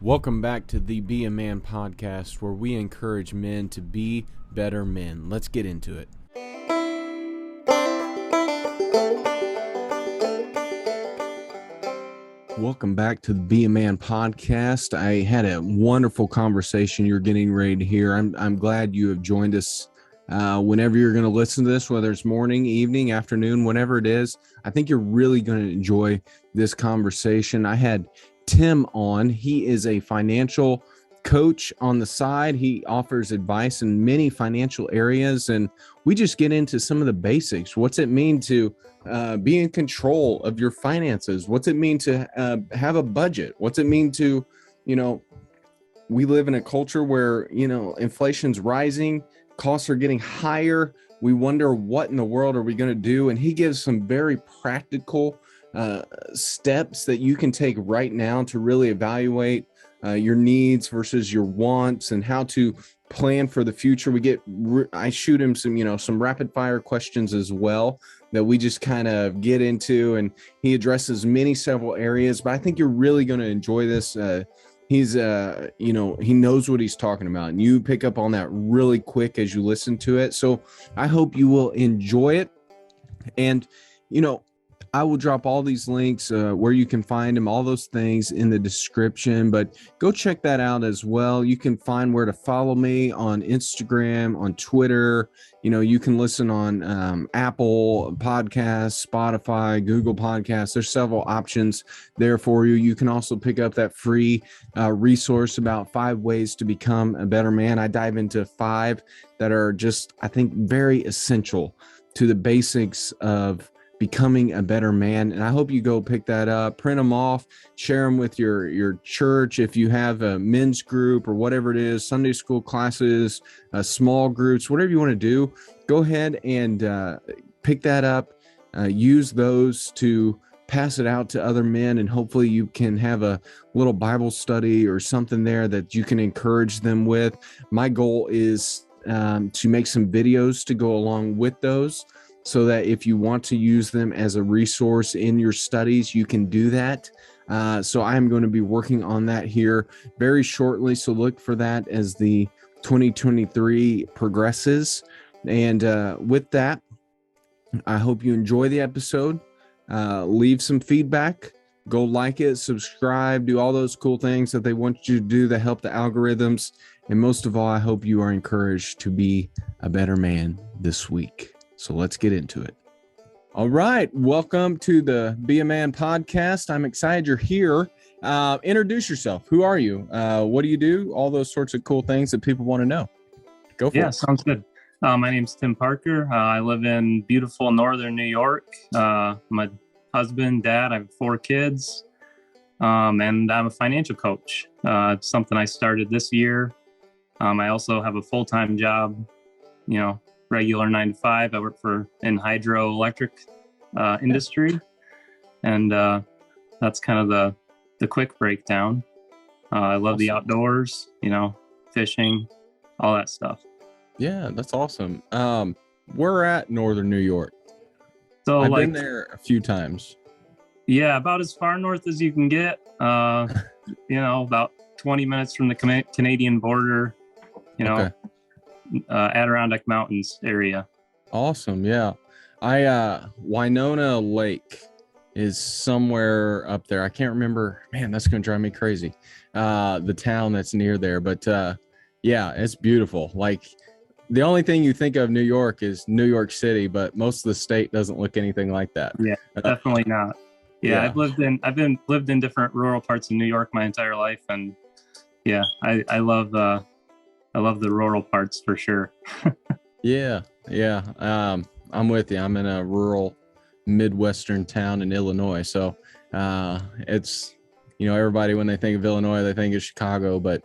Welcome back to the Be a Man podcast, where we encourage men to be better men. Let's get into it. Welcome back to the Be a Man podcast. I had a wonderful conversation you're getting ready to hear. I'm glad you have joined us. Whenever you're going to listen to this, whether it's morning, evening, afternoon, whenever it is, I think you're really going to enjoy this conversation. I had Tim on. He is a financial coach on the side. He offers advice in many financial areas, and we just get into some of the basics. What's it mean to be in control of your finances? What's it mean to have a budget? What's it mean to, we live in a culture where, inflation's rising, costs are getting higher. We wonder what in the world are we going to do? And he gives some very practical steps that you can take right now to really evaluate your needs versus your wants and how to plan for the future. I shoot him some rapid fire questions as well that we just kind of get into, and he addresses several areas, but I think you're really going to enjoy this. He's he knows what he's talking about, and you pick up on that really quick as you listen to it. So I hope you will enjoy it. And, I will drop all these links where you can find them, all those things in the description, but go check that out as well. You can find where to follow me on Instagram, on Twitter. You can listen on Apple Podcasts, Spotify, Google Podcasts. There's several options there for you. You can also pick up that free resource about 5 ways to become a better man. I dive into 5 that are just, I think, very essential to the basics of becoming a better man. And I hope you go pick that up, print them off, share them with your church. If you have a men's group or whatever it is, Sunday school classes, small groups, whatever you want to do, go ahead and pick that up, use those to pass it out to other men. And hopefully you can have a little Bible study or something there that you can encourage them with. My goal is to make some videos to go along with those, so that if you want to use them as a resource in your studies, you can do that. So I'm going to be working on that here very shortly. So look for that as the 2023 progresses. And with that, I hope you enjoy the episode. Leave some feedback. Go like it, subscribe, do all those cool things that they want you to do that help the algorithms. And most of all, I hope you are encouraged to be a better man this week. So let's get into it. All right. Welcome to the Be a Man podcast. I'm excited you're here. Introduce yourself. Who are you? What do you do? All those sorts of cool things that people want to know. Go for it. Yeah, sounds good. My name's Tim Parker. I live in beautiful northern New York. I'm a husband, dad. I have 4 kids. And I'm a financial coach. It's something I started this year. I also have a full-time job, regular 9 to 5. I work in hydroelectric industry, and that's kind of the quick breakdown. I love the outdoors, fishing, all that stuff. Yeah, that's awesome. We're at Northern New York. So I've been there a few times. Yeah, about as far north as you can get. About 20 minutes from the Canadian border. Okay. Adirondack Mountains area. Awesome. Yeah. Winona Lake is somewhere up there. I can't remember. Man, that's going to drive me crazy. The town that's near there. But yeah, it's beautiful. Like, the only thing you think of New York is New York City, but most of the state doesn't look anything like that. Yeah, definitely not. Yeah, I've lived in different rural parts of New York my entire life, and yeah, I love the rural parts for sure. Yeah. I'm with you. I'm in a rural Midwestern town in Illinois. So it's, everybody, when they think of Illinois, they think of Chicago, but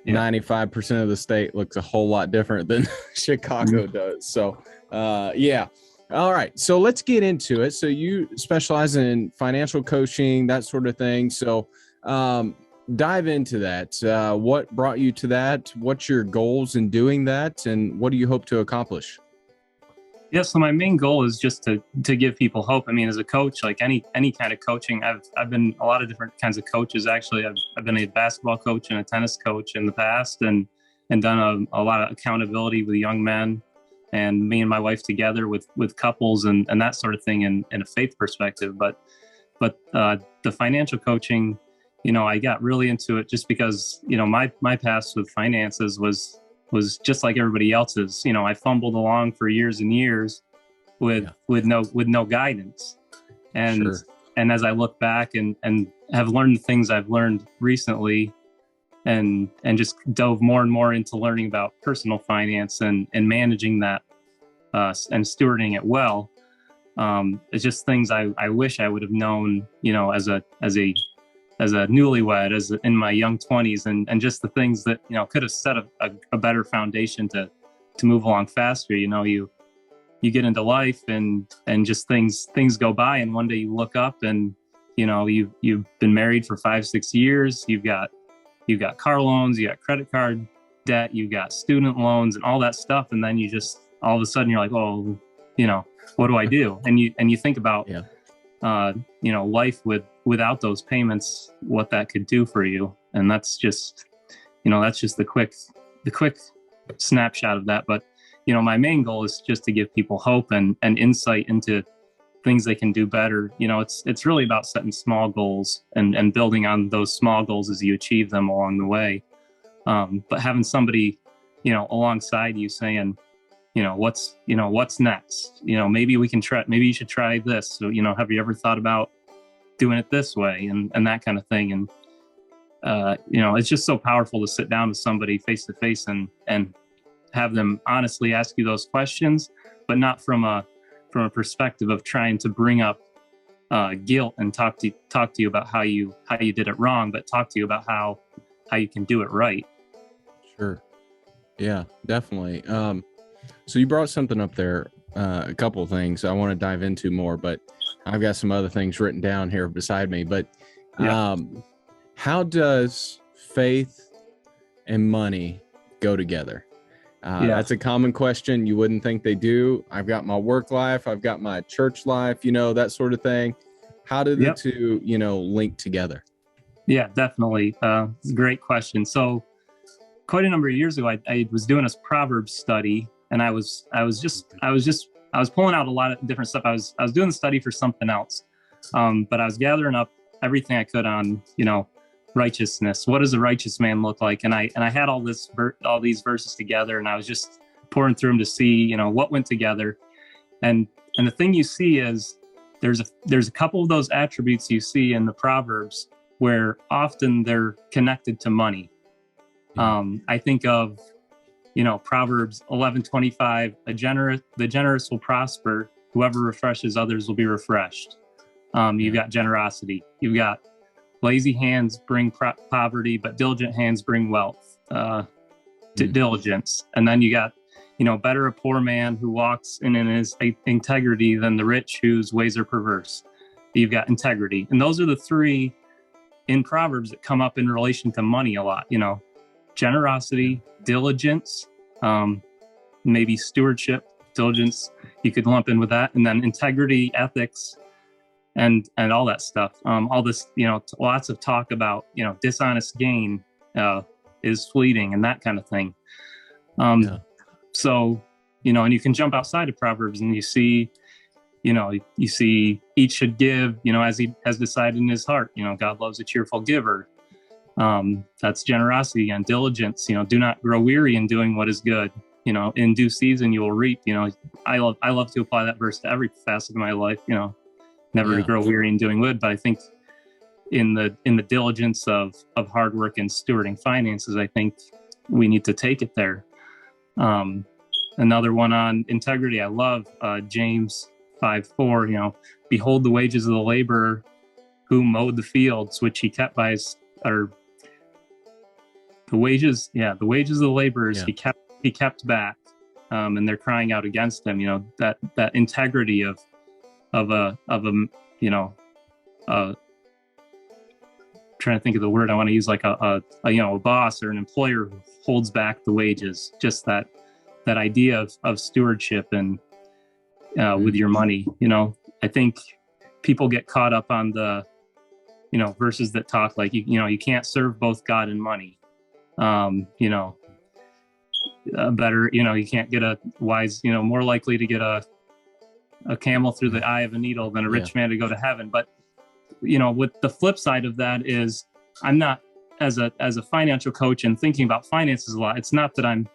95% of the state looks a whole lot different than Chicago does. So yeah. All right. So let's get into it. So you specialize in financial coaching, that sort of thing. So dive into that. What brought you to that? What's your goals in doing that? And what do you hope to accomplish? Yeah, so my main goal is just to give people hope. I mean, as a coach, like any kind of coaching, I've been a lot of different kinds of coaches. Actually, I've been a basketball coach and a tennis coach in the past, and done a lot of accountability with young men, and me and my wife together with couples and that sort of thing in a faith perspective. But the financial coaching, I got really into it just because my past with finances was just like everybody else's. I fumbled along for years and years with Yeah. with no guidance. And Sure. and as I look back and have learned the things I've learned recently, and just dove more and more into learning about personal finance and managing that, and stewarding it well. It's just things I wish I would have known, as a newlywed, in my young 20s, and just the things that could have set a better foundation to move along faster. You get into life, and just things go by, and one day you look up, and you've been married for 5-6 years. You've got car loans, you got credit card debt, you've got student loans, and all that stuff, and then you just all of a sudden you're like, oh, what do I do? And you think about Yeah. life without those payments, what that could do for you. And that's just the quick snapshot of that. But my main goal is just to give people hope and insight into things they can do better. It's really about setting small goals and building on those small goals as you achieve them along the way. But having somebody alongside you saying, what's next? Maybe we can try, maybe you should try this. So, have you ever thought about doing it this way, and that kind of thing? And, it's just so powerful to sit down with somebody face to face and have them honestly ask you those questions, but not from a perspective of trying to bring up guilt and talk to you about how you did it wrong, but talk to you about how you can do it right. Sure. Yeah, definitely. So you brought something up there, a couple of things I want to dive into more, but I've got some other things written down here beside me. But Yeah. how does faith and money go together? Yeah. That's a common question. You wouldn't think they do. I've got my work life, I've got my church life, that sort of thing. How do the Yep. two, link together? Yeah, definitely. It's a great question. So quite a number of years ago, I was doing a Proverbs study, and I was pulling out a lot of different stuff. I was doing the study for something else, but I was gathering up everything I could on righteousness. What does a righteous man look like? And I had all these verses together, and I was just pouring through them to see what went together. And the thing you see is there's a couple of those attributes you see in the Proverbs where often they're connected to money. I think of Proverbs 11:25, the generous will prosper, whoever refreshes others will be refreshed. You've got generosity, you've got lazy hands bring poverty, but diligent hands bring wealth. Diligence. And then you got better a poor man who walks in his integrity than the rich whose ways are perverse. You've got integrity. And those are the three in Proverbs that come up in relation to money a lot. Generosity, diligence, maybe stewardship, diligence, you could lump in with that, and then integrity, ethics, and all that stuff. All this, lots of talk about, dishonest gain is fleeting and that kind of thing. So, and you can jump outside of Proverbs and you see each should give, as he has decided in his heart. God loves a cheerful giver. That's generosity and diligence. Do not grow weary in doing what is good. In due season you will reap. I love to apply that verse to every facet of my life. Never to grow weary in doing good. But I think in the diligence of hard work and stewarding finances, I think we need to take it there. Another one on integrity, I love James 5:4. Behold the wages of the laborer who mowed the fields which he kept by his, or the wages of the laborers he kept back, and they're crying out against him. That integrity of a trying to think of the word I want to use, like a boss or an employer who holds back the wages. Just that idea of stewardship and with your money. I think people get caught up on the, verses that talk like, you can't serve both God and money. Better, you can't get a wise, more likely to get a camel through the eye of a needle than a rich man to go to heaven. But, with the flip side of that is I'm not, as a financial coach and thinking about finances a lot, it's not that I'm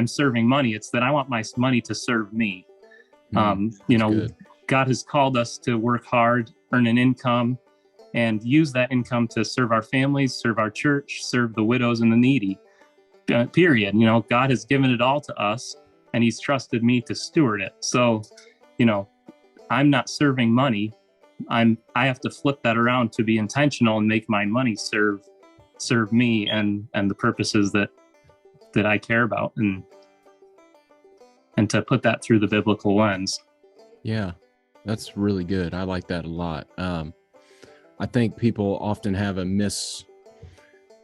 serving money. It's that I want my money to serve me. Good. God has called us to work hard, earn an income, and use that income to serve our families, serve our church, serve the widows and the needy. Period. God has given it all to us, and He's trusted me to steward it. So, I'm not serving money. I have to flip that around to be intentional and make my money serve me and the purposes that I care about, and to put that through the biblical lens. Yeah, that's really good. I like that a lot. I think people often have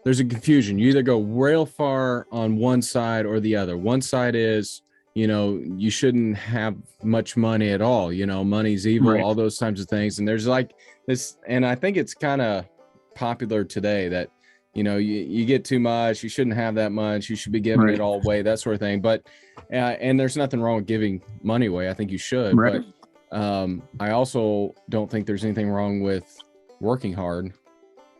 there's a confusion. You either go real far on one side or the other. One side is, you shouldn't have much money at all. Money's evil, right. All those types of things. And there's like this, and I think it's kind of popular today that, you get too much, you shouldn't have that much, you should be giving it all away, that sort of thing. But, and there's nothing wrong with giving money away. I think you should. Right. But I also don't think there's anything wrong with working hard.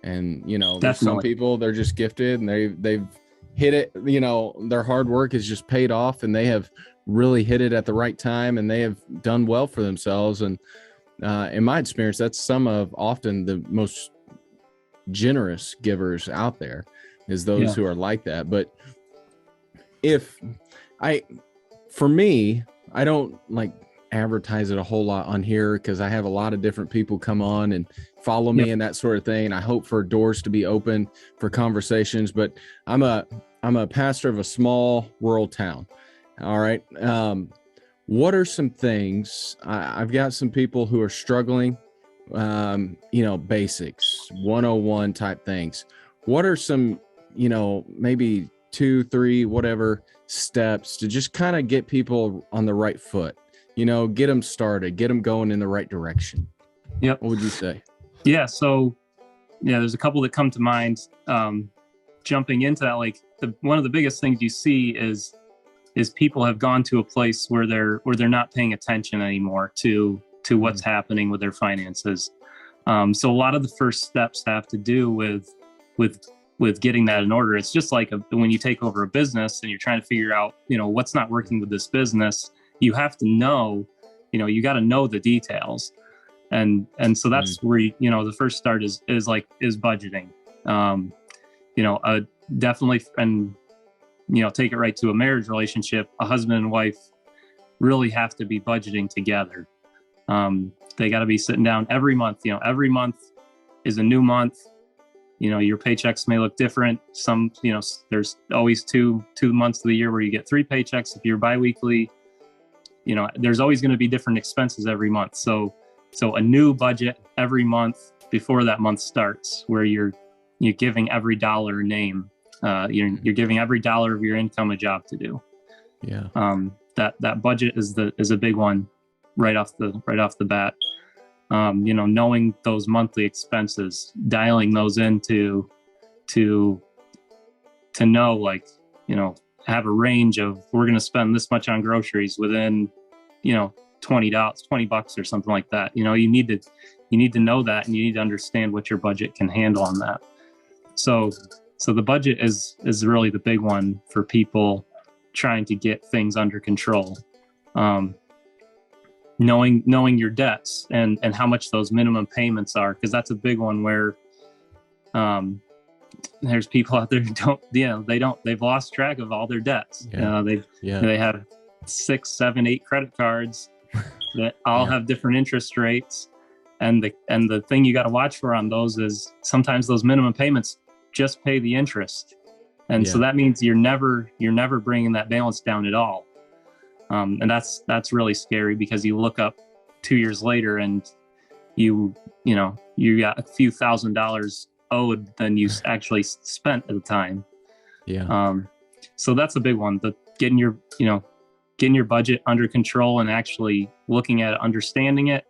And, there's some people, they're just gifted and they've hit it, their hard work is just paid off, and they have really hit it at the right time, and they have done well for themselves. And in my experience, that's often the most generous givers out there, is those who are like that. But for me, I don't like advertise it a whole lot on here, because I have a lot of different people come on and follow me and that sort of thing. I hope for doors to be open for conversations, but I'm a pastor of a small rural town. All right. What are some things, I've got some people who are struggling, basics, 101 type things. What are some, maybe 2, 3, whatever steps to just kind of get people on the right foot, get them started, get them going in the right direction? Yep. What would you say? Yeah. So, there's a couple that come to mind. Jumping into that, like one of the biggest things you see is people have gone to a place where they're not paying attention anymore to what's happening with their finances. So a lot of the first steps have to do with getting that in order. It's just like when you take over a business and you're trying to figure out, what's not working with this business. You have to know, you got to know the details. And so that's where, the first start is budgeting. Definitely, and, take it right to a marriage relationship. A husband and wife really have to be budgeting together. They got to be sitting down every month. Every month is a new month. Your paychecks may look different. Some, there's always two months of the year where you get 3 paychecks. If you're biweekly, there's always going to be different expenses every month. So a new budget every month before that month starts, where you're giving every dollar a name. You're giving every dollar of your income a job to do. Yeah. That budget is a big one right off the bat. Knowing those monthly expenses, dialing those into to know, like, have a range of, we're going to spend this much on groceries within, $20 or something like that. You need to know that, and you need to understand what your budget can handle on that. So the budget is really the big one for people trying to get things under control. Knowing your debts and how much those minimum payments are, because that's a big one where there's people out there who they've lost track of all their debts. They have 6, 7, 8 credit cards that all have different interest rates. And the thing you got to watch for on those is sometimes those minimum payments just pay the interest. And so that means you're never bringing that balance down at all. And that's really scary, because you look up 2 years later and you got a few $1,000s owed than you actually spent at the time. Yeah. So that's a big one, getting your, getting your budget under control and actually looking at it, understanding it,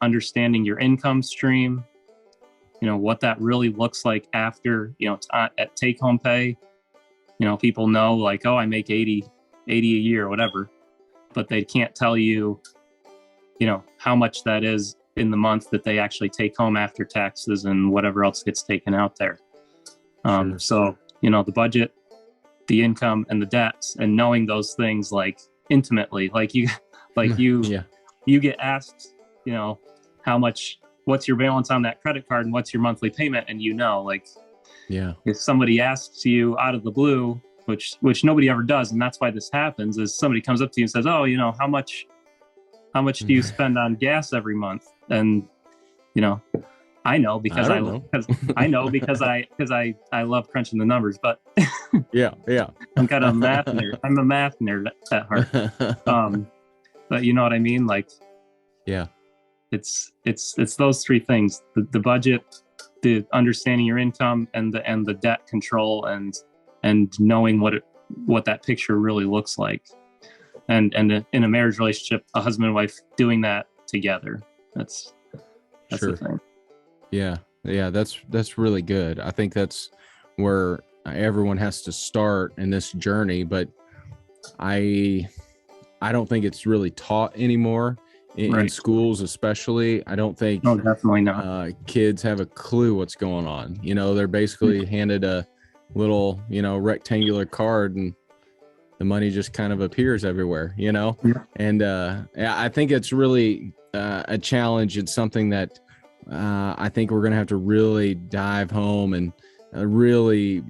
understanding your income stream, what that really looks like after, it's at take home pay. People know like, oh, I make 80 a year or whatever, but they can't tell you, how much that is in the month that they actually take home after taxes and whatever else gets taken out there. Sure. So, the budget, the income, and the debts, and knowing those things like intimately, like you Yeah. you get asked, what's your balance on that credit card and what's your monthly payment, and like, Yeah. if somebody asks you out of the blue, which nobody ever does, and that's why this happens, is somebody comes up to you and says, oh, how much do you spend on gas every month? And I know because I love crunching the numbers, but Yeah. I'm kind of a math nerd. I'm a math nerd at heart. But you know what I mean? Like, Yeah. it's those three things: the budget, the understanding your income, and the debt control, and knowing what that picture really looks like. And in a marriage relationship, a husband and wife doing that together. That's Sure. the thing. Yeah. That's really good. I think that's where everyone has to start in this journey, but I don't think it's really taught anymore in Right. schools, especially. I don't think No, definitely not. kids have a clue what's going on. They're basically handed a little, rectangular card, and the money just kind of appears everywhere, Yeah. And I think it's really a challenge. It's something that I think we're going to have to really dive home and really,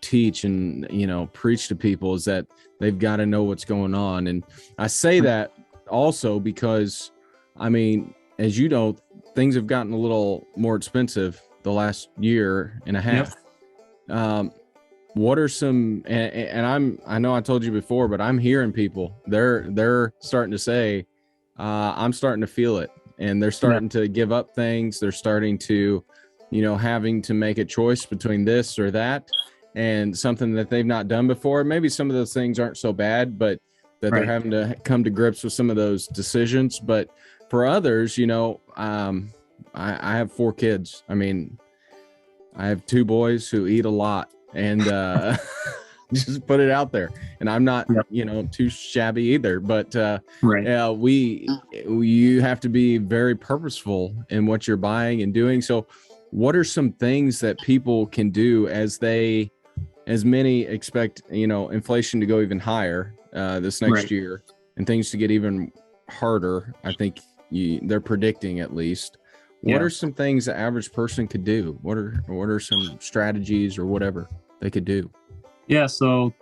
teach and, preach to people, is that they've got to know what's going on. And I say that also because, as you know, things have gotten a little more expensive the last year and a half. Yep. What are some, and I know I told you before, but I'm hearing people, they're starting to say, I'm starting to feel it, and they're starting to give up things. They're starting to, having to make a choice between this or that, and something that they've not done before. Maybe some of those things aren't so bad, but that they're having to come to grips with some of those decisions. But for others, I have 4 kids. I have 2 boys who eat a lot, and just put it out there. And I'm not, too shabby either, but you have to be very purposeful in what you're buying and doing. So what are some things that people can do as many expect, inflation to go even higher this next year, and things to get even harder? I think they're predicting, at least. What are some things the average person could do? What are some strategies or whatever they could do? Yeah. So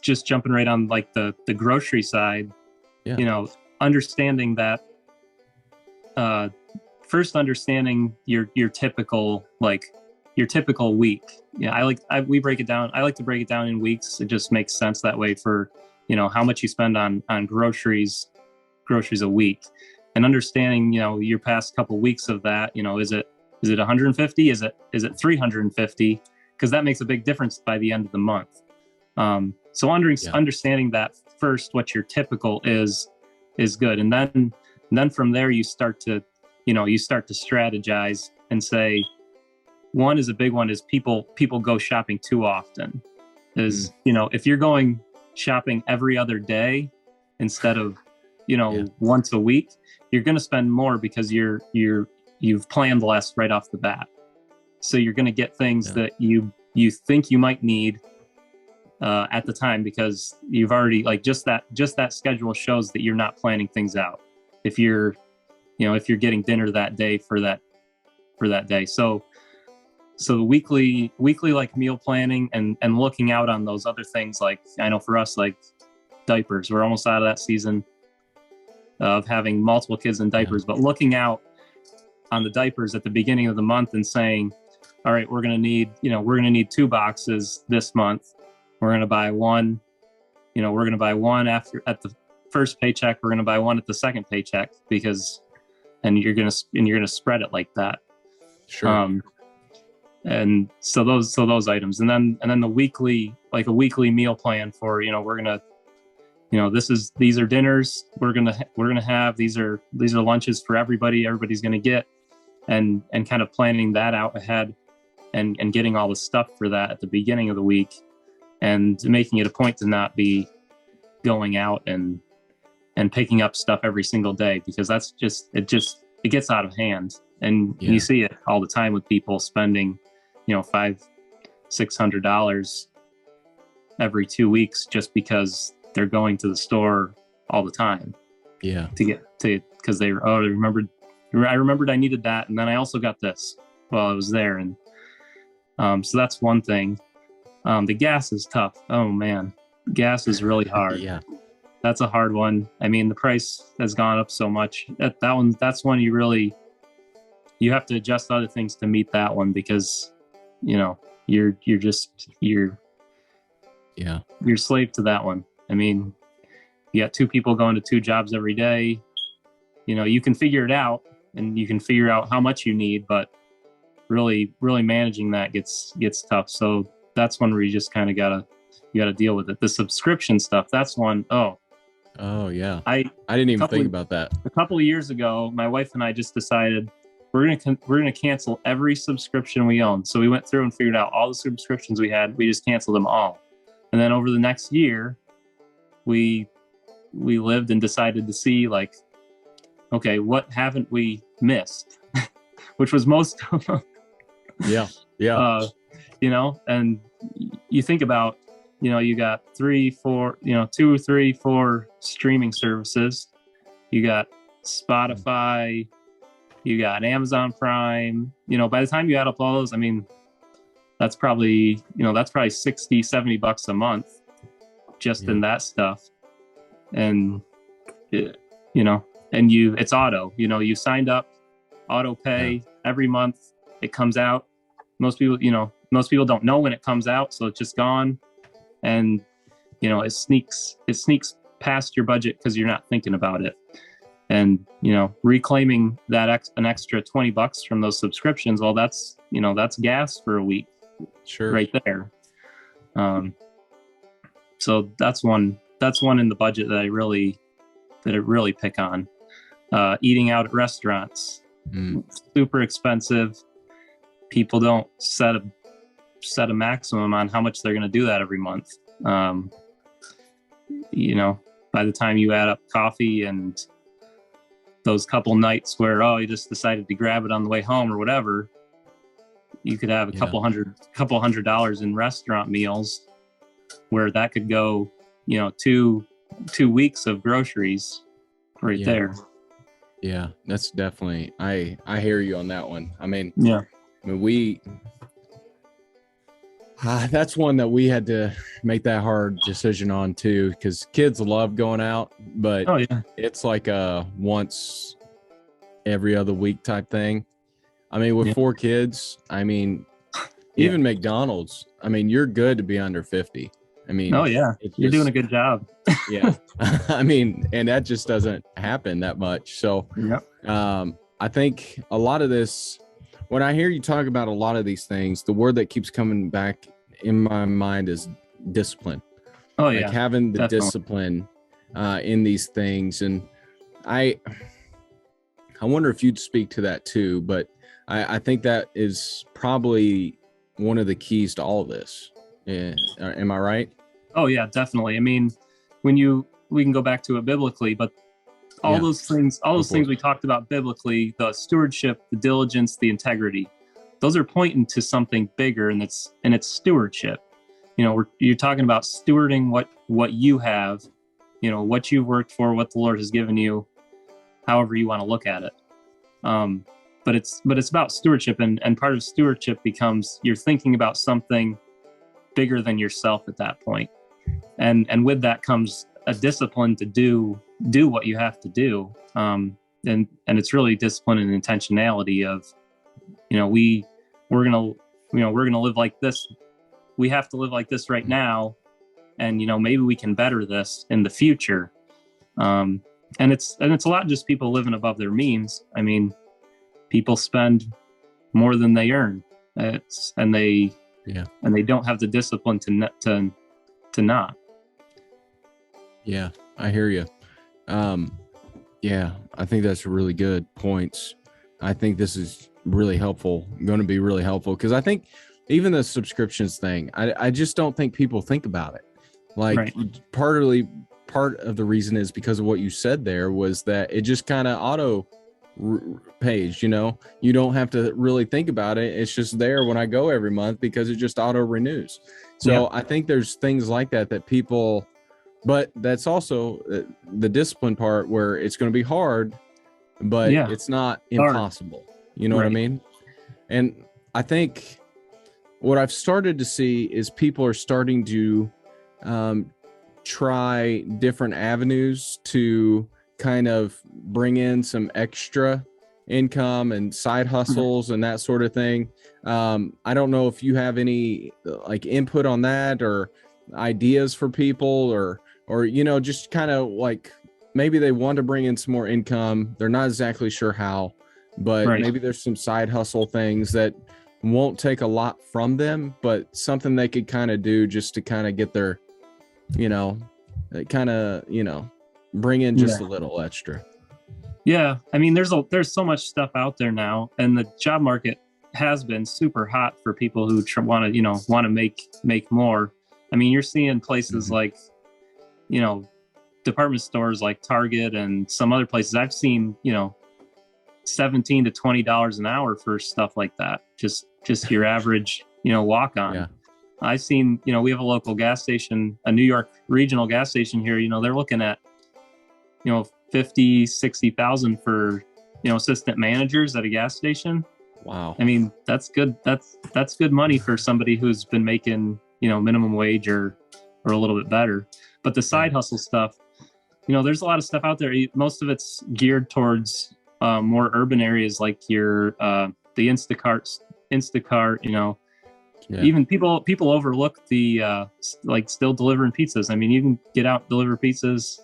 just jumping right on like the grocery side, understanding that, first understanding your typical week. Yeah. We break it down. I like to break it down in weeks. It just makes sense that way for, how much you spend on groceries a week, and understanding, your past couple weeks of that, is it 150? Is it 350? Because that makes a big difference by the end of the month. So understanding that first, what your typical is good. And then from there, you start to strategize and say, one is a big one is people go shopping too often. If you're going shopping every other day instead of, once a week, you're going to spend more because you've planned less right off the bat. So you're going to get things that you think you might need at the time, because you've already, like, just that schedule shows that you're not planning things out. If you're getting dinner that day for that day. So the weekly like meal planning and looking out on those other things. Like, I know for us, like diapers, we're almost out of that season of having multiple kids in diapers, but looking out on the diapers at the beginning of the month and saying, all right, we're going to need 2 boxes this month. We're going to buy one, we're going to buy one at the first paycheck. We're going to buy one at the second paycheck, and you're going to spread it like that. Sure. And so those items, and then the weekly, like a weekly meal plan for, we're going to these are dinners we're gonna have. These are lunches for everybody's gonna get, and kind of planning that out ahead, and getting all the stuff for that at the beginning of the week, and making it a point to not be going out and picking up stuff every single day, because that's it gets out of hand. And you see it all the time with people spending, $500-$600 every 2 weeks just because they're going to the store all the time. Yeah. Because I remembered I needed that, and then I also got this while I was there, and so that's one thing. The gas is tough. Oh man, gas is really hard. Yeah. That's a hard one. I mean, the price has gone up so much. That's one you have to adjust other things to meet that one, because you're slave to that one. I mean, you got two people going to two jobs every day. You can figure it out, and you can figure out how much you need, but really managing that gets tough. So that's one where you just kind of gotta deal with it. The subscription stuff, that's one. Oh yeah. I didn't even think about that. A couple of years ago, my wife and I just decided we're gonna cancel every subscription we own. So we went through and figured out all the subscriptions we had. We just canceled them all. And then over the next year, we lived and decided to see, like, okay, what haven't we missed? Which was most of them. Yeah. And you think about, you got 2 or 3, 4 streaming services. You got Spotify, you got Amazon Prime. By the time you add up all those, I mean, that's probably $60-$70 a month just in that stuff. And it's auto. You signed up, auto pay every month. It comes out. Most people don't know when it comes out, so it's just gone. And it sneaks past your budget because you're not thinking about it. And reclaiming that an extra $20 from those subscriptions, well, that's gas for a week. Sure. Right there. So that's one in the budget that I really pick on. Eating out at restaurants, super expensive. People don't set a maximum on how much they're going to do that every month. By the time you add up coffee and those couple nights where, you just decided to grab it on the way home or whatever, you could have a couple $100 in restaurant meals, where that could go, 2 weeks of groceries there. Yeah, that's definitely, I hear you on that one. I mean, that's one that we had to make that hard decision on too, because kids love going out, but it's like a once every other week type thing. I mean, with 4 kids, I mean, even McDonald's, I mean, you're good to be under 50. I mean, you're doing a good job. Yeah. I mean, and that just doesn't happen that much. So I think a lot of this, when I hear you talk about a lot of these things, the word that keeps coming back in my mind is discipline. Like having the discipline in these things. And I wonder if you'd speak to that too, but I think that is probably one of the keys to all of this. Am I right? Oh yeah, definitely. I mean, we can go back to it biblically, but all those things we talked about biblically, the stewardship, the diligence, the integrity, those are pointing to something bigger, and it's stewardship. You're talking about stewarding what you have, what you've worked for, what the Lord has given you, however you want to look at it. But it's about stewardship, and part of stewardship becomes you're thinking about something bigger than yourself at that point. And with that comes a discipline to do what you have to do. And it's really discipline and intentionality of, we're gonna live like this. We have to live like this right now. And, maybe we can better this in the future. And it's a lot just people living above their means. I mean, people spend more than they earn. And they don't have the discipline to not. Yeah. I hear you. Yeah, I think that's really good points. I think this is really helpful, going to be really helpful, because I think even the subscriptions thing, I just don't think people think about it. Like, Right. part of the reason is because of what you said there, was that it just kind of auto pays, you don't have to really think about it. It's just there when I go every month because it just auto renews. So Yep. I think there's things like that people, but that's also the discipline part, where it's going to be hard, but Yeah. it's not Hard. impossible. You know what I Right. mean? And I think what I've started to see is people are starting to try different avenues to kind of bring in some extra income and side hustles and that sort of thing. I don't know if you have any like input on that, or ideas for people, or just kind of like, maybe they want to bring in some more income. They're not exactly sure how, but Right. maybe there's some side hustle things that won't take a lot from them, but something they could kind of do just to kind of get their, bring in just a little extra. Yeah. I mean, there's so much stuff out there now, and the job market has been super hot for people who want to make more. I mean, you're seeing places like, department stores like Target and some other places. I've seen, $17 to $20 an hour for stuff like that. Just your average, walk on. Yeah. I've seen, we have a local gas station, a New York regional gas station here. They're looking at, 50, 60,000 for, assistant managers at a gas station. Wow. I mean, that's good. That's good money for somebody who's been making, minimum wage or a little bit better. But the side hustle stuff, there's a lot of stuff out there. Most of it's geared towards more urban areas, like the Instacart, even people overlook the like still delivering pizzas. I mean, you can get out, deliver pizzas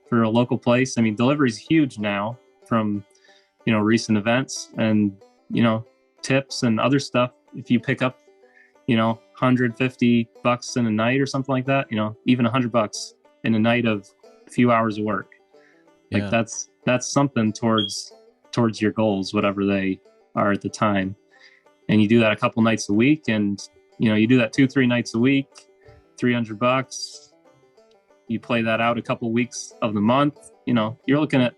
for a local place. I mean, delivery is huge now from, recent events and, tips and other stuff. If you pick up, $150 in a night or something like that, even $100 in a night of a few hours of work, like that's something towards your goals, whatever they are at the time. And you do that a couple nights a week, and, you do that 2-3 nights a week, $300. You play that out a couple weeks of the month, you're looking at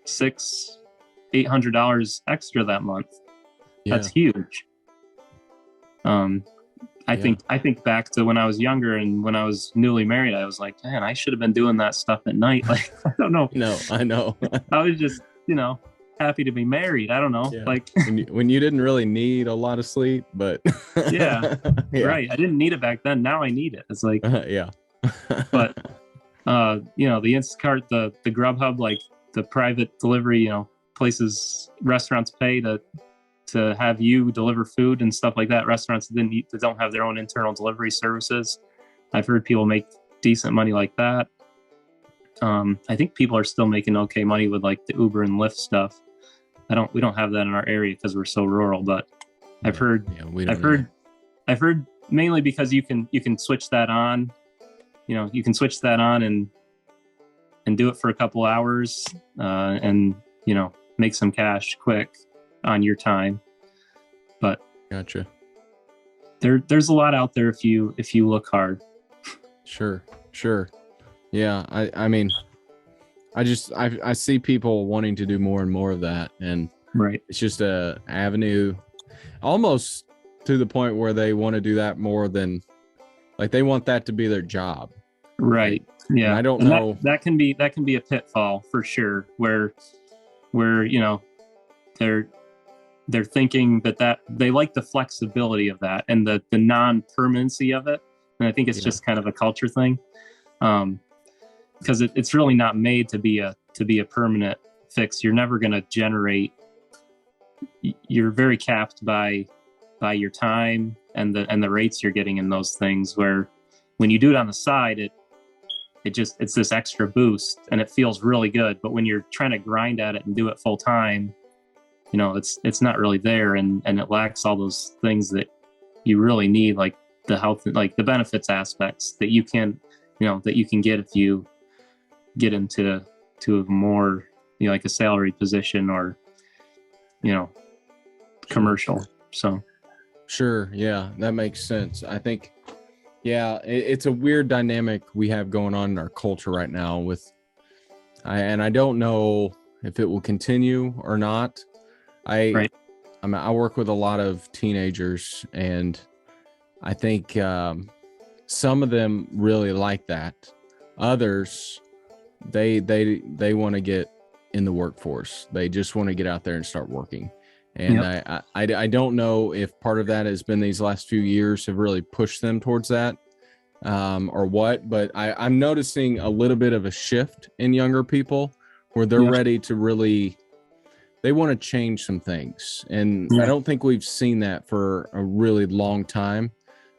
$600-800 extra that month. Yeah. That's huge. I think back to when I was younger and when I was newly married, I was like, man, I should have been doing that stuff at night. Like, I don't know. No, I know. I was just, happy to be married. I don't know. Yeah. Like when you didn't really need a lot of sleep, but yeah, right. I didn't need it back then. Now I need it. It's like, yeah. But, the Instacart, the Grubhub, like the private delivery, places, restaurants pay to have you deliver food and stuff like that. Restaurants that don't have their own internal delivery services. I've heard people make decent money like that. I think people are still making okay money with like the Uber and Lyft stuff. We don't have that in our area because we're so rural, but I've heard mainly because you can switch that on. You can switch that on and do it for a couple hours, and make some cash quick on your time. But gotcha. There's a lot out there if you look hard. Sure. Yeah, I mean, I see people wanting to do more and more of that, and right, it's just a avenue, almost to the point where they want to do that more than, like, they want that to be their job. Right. Yeah. And I don't know. That can be a pitfall for sure, where they're thinking that they like the flexibility of that and the non-permanency of it. And I think it's just kind of a culture thing. Because it's really not made to be a permanent fix. You're never going to generate. You're very capped by your time and the rates you're getting in those things. Where when you do it on the side, it's this extra boost and it feels really good. But when you're trying to grind at it and do it full time, it's not really there, and it lacks all those things that you really need, like the health, like the benefits aspects that you can get if you get into a more, like a salary position or, commercial. So. Sure. Yeah, that makes sense. I think, yeah, it's a weird dynamic we have going on in our culture right now and I don't know if it will continue or not. I work with a lot of teenagers, and I think some of them really like that. Others, they want to get in the workforce. They just want to get out there and start working. And yep. I don't know if part of that has been these last few years have really pushed them towards that or what, but I'm noticing a little bit of a shift in younger people where they're yep. ready to really, they want to change some things. And yep. I don't think we've seen that for a really long time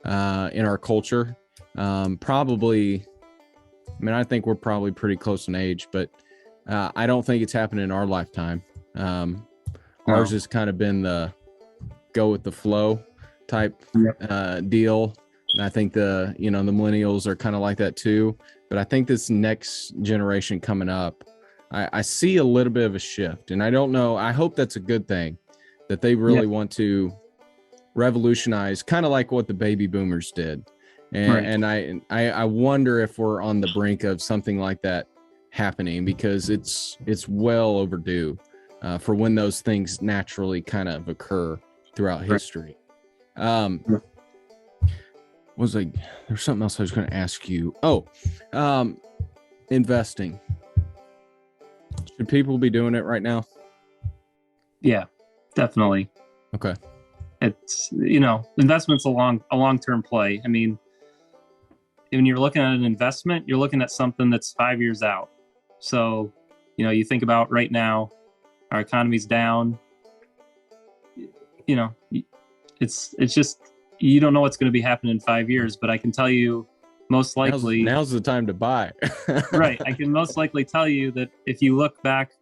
in our culture. Probably, I mean, I think we're probably pretty close in age, but I don't think it's happened in our lifetime. Ours has kind of been the go with the flow type yep. Deal. And I think the millennials are kind of like that too. But I think this next generation coming up, I see a little bit of a shift. And I don't know, I hope that's a good thing, that they really want to revolutionize, kind of like what the baby boomers did. And, and I wonder if we're on the brink of something like that happening, because it's well overdue. For when those things naturally kind of occur throughout history. There's something else I was going to ask you. Investing. Should people be doing it right now? Yeah, definitely. Okay. It's, investment's a long-term play. I mean, when you're looking at an investment, you're looking at something that's 5 years out. So, you think about right now, our economy's down. It's just, you don't know what's going to be happening in 5 years, but I can tell you most likely now's the time to buy. Right. I can most likely tell you that if you look back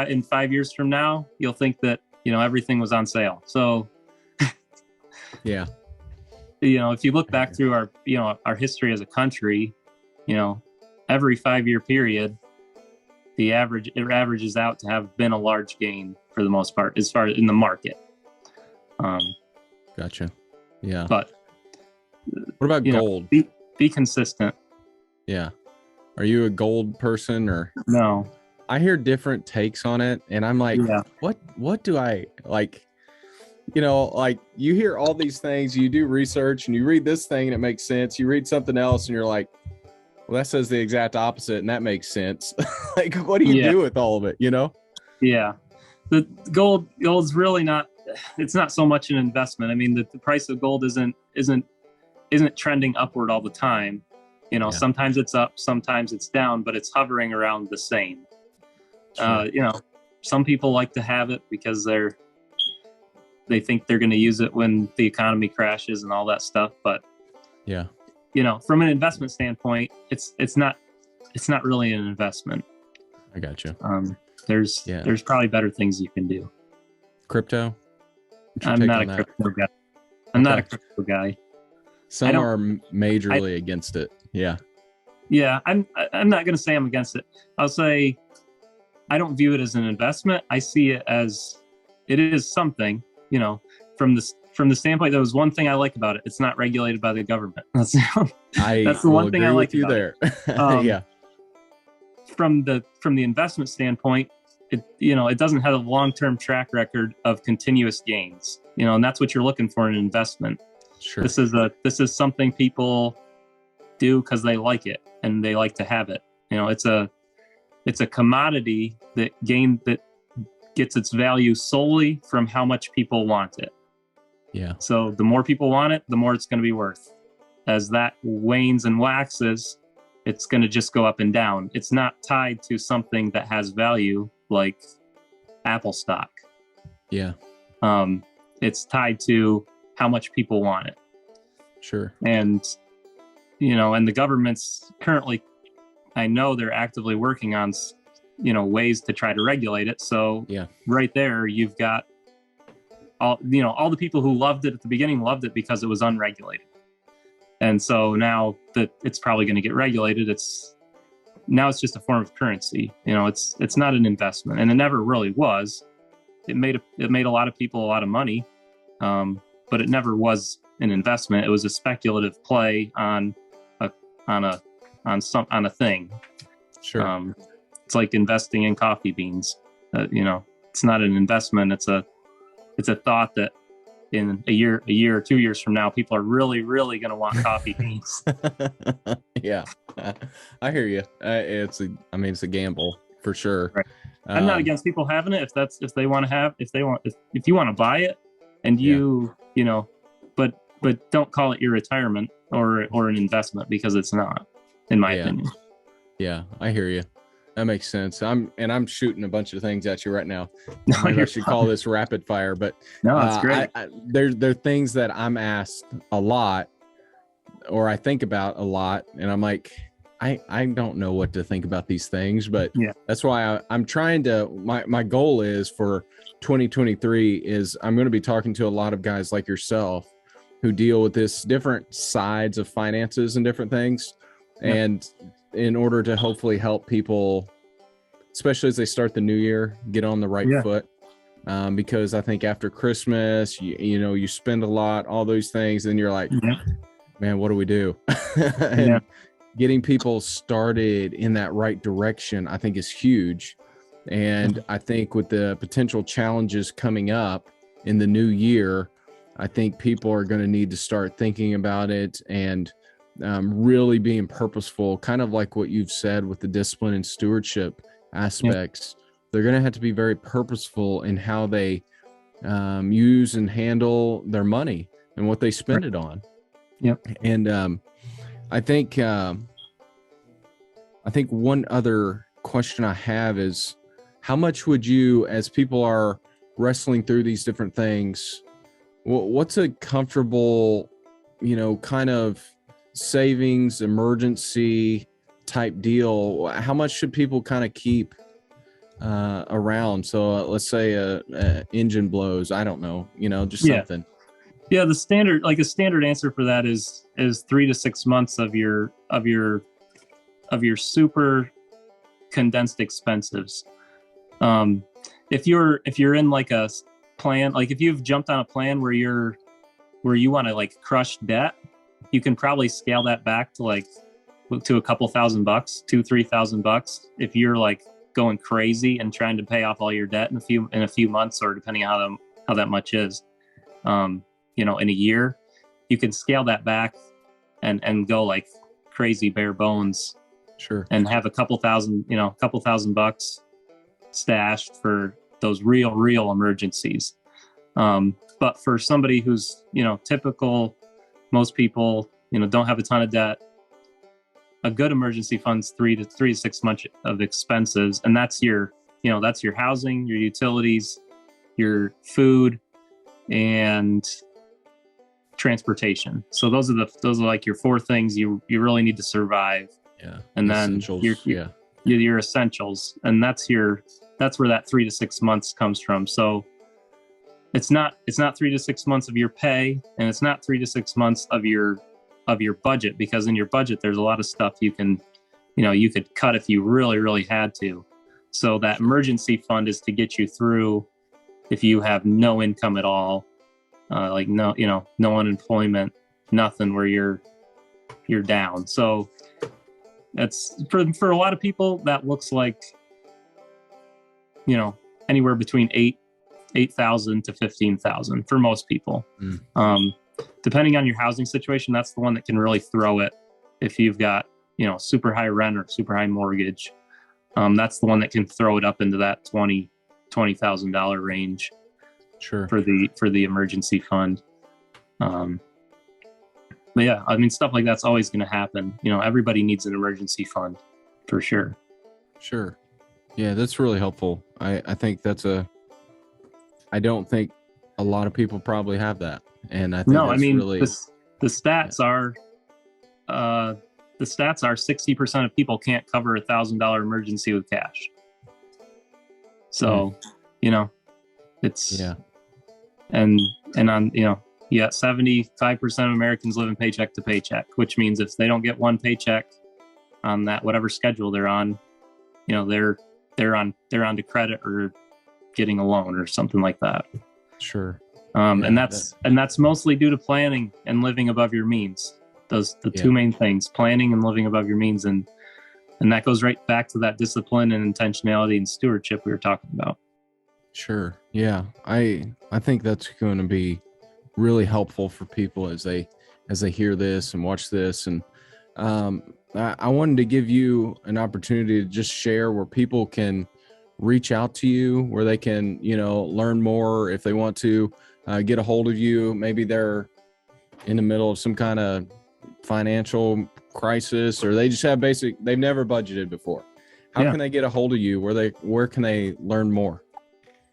in 5 years from now, you'll think that, everything was on sale. So yeah. If you look back through our history as a country, every 5 year period, it averages out to have been a large gain for the most part, as far as in the market. Gotcha. Yeah. But what about gold? Be consistent. Yeah. Are you a gold person or no? I hear different takes on it, and I'm like, what do I like? Like you hear all these things, you do research, and you read this thing, and it makes sense. You read something else, and you're like, well, that says the exact opposite, and that makes sense. Like, what do you do with all of it, Yeah. The gold's really not, it's not so much an investment. I mean, the price of gold isn't trending upward all the time. Sometimes it's up, sometimes it's down, but it's hovering around the same. Sure. Some people like to have it because they think they're going to use it when the economy crashes and all that stuff. But yeah. From an investment standpoint, it's not really an investment. I got you. There's probably better things you can do. Crypto? I'm not a crypto guy. I'm not a crypto guy. Some are majorly against it. Yeah. Yeah, I'm not going to say I'm against it. I'll say I don't view it as an investment. I see it as it is something, from the standpoint, there was one thing I like about it. It's not regulated by the government. That's the one thing I like with you about there. It. Yeah. From the investment standpoint, it doesn't have a long-term track record of continuous gains. And that's what you're looking for in an investment. Sure. This is something people do because they like it and they like to have it. It's a commodity that gets its value solely from how much people want it. Yeah. So the more people want it, the more it's going to be worth. As that wanes and waxes, it's going to just go up and down. It's not tied to something that has value like Apple stock. Yeah. It's tied to how much people want it. Sure. And, and the government's currently, I know they're actively working on, ways to try to regulate it. So yeah, right there, you've got all the people who loved it at the beginning loved it because it was unregulated. And so now that it's probably going to get regulated, it's now it's just a form of currency. It's not an investment, and it never really was. It made a lot of people a lot of money, but it never was an investment. It was a speculative play on a thing. Sure. It's like investing in coffee beans. It's not an investment. It's a thought that in a year or 2 years from now, people are really, really going to want coffee beans. Yeah, I hear you. It's a gamble for sure. Right. I'm not against people having it if you want to buy it, and but don't call it your retirement or an investment, because it's not, in my opinion. Yeah, I hear you. That makes sense. I'm shooting a bunch of things at you right now. No, Maybe I should call this rapid fire, but no, that's great. There are things that I'm asked a lot, or I think about a lot, and I'm like, I don't know what to think about these things, but that's why I'm trying to. My goal is for 2023 is I'm going to be talking to a lot of guys like yourself who deal with this different sides of finances and different things, and in order to hopefully help people, especially as they start the new year, get on the right foot. Because I think after Christmas, you spend a lot, all those things, and you're like, man, what do we do? And getting people started in that right direction, I think, is huge. And I think with the potential challenges coming up in the new year, I think people are going to need to start thinking about it and really being purposeful, kind of like what you've said with the discipline and stewardship aspects. They're going to have to be very purposeful in how they use and handle their money and what they spend it on. And I think one other question I have is, how much would you, as people are wrestling through these different things, what's a comfortable, kind of savings emergency type deal? How much should people kind of keep around? So let's say a engine blows, I don't know, just something. The standard answer for that is 3 to 6 months of your super condensed expenses. If you're in like a plan, like if you've jumped on a plan where you want to like crush debt, you can probably scale that back to a couple $1,000, $2,000-$3,000 if you're like going crazy and trying to pay off all your debt in a few months, or depending on how that much is. In a year, you can scale that back and go like crazy bare bones. Sure. And have a couple $1,000 stashed for those real emergencies. But for somebody who's, typical, most people, don't have a ton of debt, a good emergency fund's 3 to 6 months of expenses. And that's your housing, your utilities, your food, and transportation. So those are like your 4 things you really need to survive. Yeah. And then your essentials. And that's where that 3 to 6 months comes from. So it's not 3 to 6 months of your pay, and it's not 3 to 6 months of your budget, because in your budget there's a lot of stuff you could cut if you really, really had to. So that emergency fund is to get you through if you have no income at all, no unemployment, nothing, where you're down. So that's for a lot of people, that looks like, anywhere between $8,000 to $15,000 for most people. Depending on your housing situation, that's the one that can really throw it. If you've got, super high rent or super high mortgage, that's the one that can throw it up into that $20,000 range. Sure. For the emergency fund. But yeah, stuff like that's always going to happen. Everybody needs an emergency fund for sure. Sure. Yeah, that's really helpful. I think I don't think a lot of people probably have that. And I think really the stats are 60% of people can't cover $1,000 emergency with cash. So, it's and on 75% of Americans live in paycheck to paycheck, which means if they don't get one paycheck on that, whatever schedule they're on, you know, they're on to credit or getting a loan or something like that. Sure. And that's mostly due to planning and living above your means. Those two main things: planning and living above your means, and that goes right back to that discipline and intentionality and stewardship we were talking about. Sure. Yeah. I think that's going to be really helpful for people as they hear this and watch this. And I wanted to give you an opportunity to just share where people can reach out to you, where they can, you know, learn more if they want to get a hold of you. Maybe they're in the middle of some kind of financial crisis, or they just have they've never budgeted before. How can they get a hold of you? Where can they learn more?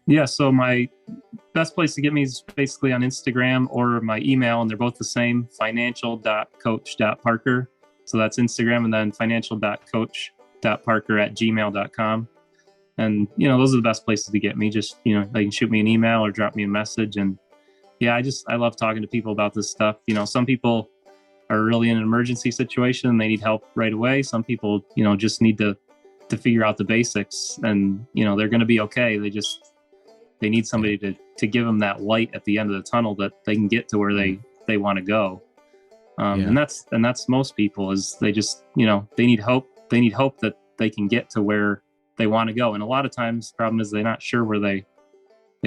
Yeah, so my best place to get me is basically on Instagram or my email, and they're both the same, financial.coach.parker. So that's Instagram, and then financial.coach.parker@gmail.com. And, you know, those are the best places to get me. Just, you know, they can shoot me an email or drop me a message. And yeah, I love talking to people about this stuff. You know, some people are really in an emergency situation and they need help right away. Some people, you know, just need to figure out the basics, and, you know, they're going to be okay. They need somebody to give them that light at the end of the tunnel that they can get to where they want to go. And that's most people, is they just, you know, they need hope. They need hope that they can get to where they want to go. And a lot of times the problem is they're not sure where they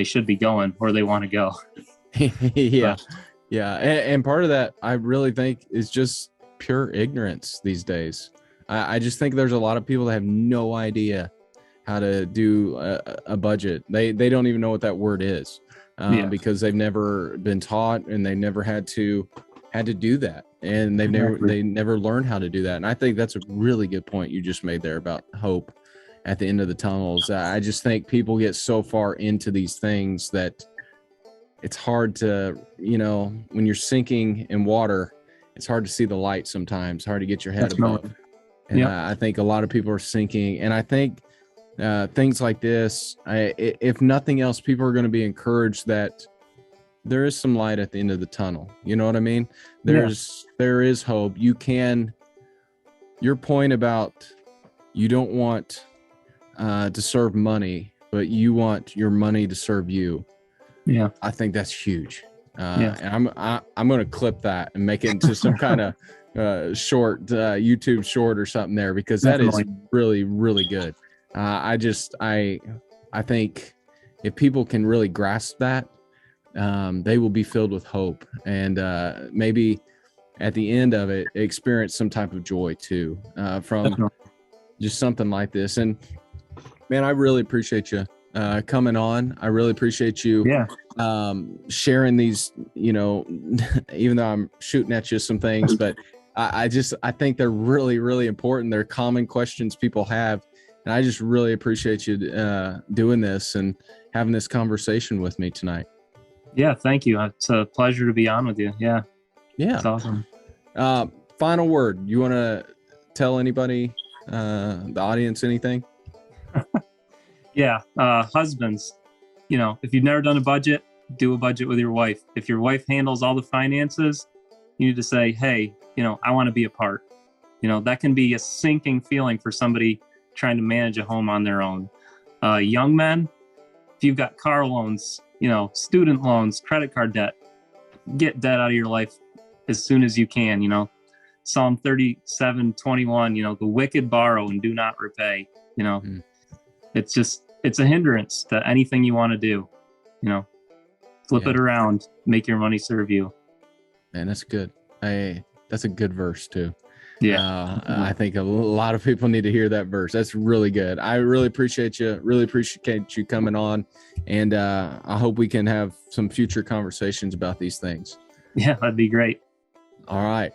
should be going, where they want to go. Yeah. Yeah. And part of that, I really think, is just pure ignorance these days. I just think there's a lot of people that have no idea how to do a budget. They don't even know what that word is, because they've never been taught, and they never had to do that. And they never learned how to do that. And I think that's a really good point you just made there about hope at the end of the tunnels. I just think people get so far into these things that it's hard to, you know, when you're sinking in water, it's hard to see the light sometimes, hard to get your head above. And I think a lot of people are sinking. And I think things like this, if nothing else, people are going to be encouraged that there is some light at the end of the tunnel. You know what I mean? There is hope. Your point about you don't want to serve money, but you want your money to serve you. Yeah, I think that's huge. And I'm going to clip that and make it into some kind of short YouTube short or something there, because that is really, really good. I think if people can really grasp that, they will be filled with hope, and maybe at the end of it, experience some type of joy too, from just something like this. And man, I really appreciate you coming on. I really appreciate you sharing these, you know, even though I'm shooting at you some things, but I think they're really, really important. They're common questions people have. And I just really appreciate you doing this and having this conversation with me tonight. Yeah, thank you. It's a pleasure to be on with you. Yeah. It's awesome. Final word. You want to tell anybody, the audience, anything? Husbands, you know, if you've never done a budget, do a budget with your wife. If your wife handles all the finances, you need to say, hey, you know, I want to be a part. You know, that can be a sinking feeling for somebody trying to manage a home on their own. Young men, if you've got car loans, you know, student loans, credit card debt, get debt out of your life as soon as you can. You know, Psalm 37:21, you know, the wicked borrow and do not repay. You know, it's a hindrance to anything you want to do. You know, flip it around, make your money serve you. Man, that's good. That's a good verse too. I think a lot of people need to hear that verse. That's really good. I really appreciate you. Really appreciate you coming on. And I hope we can have some future conversations about these things. Yeah, that'd be great. All right.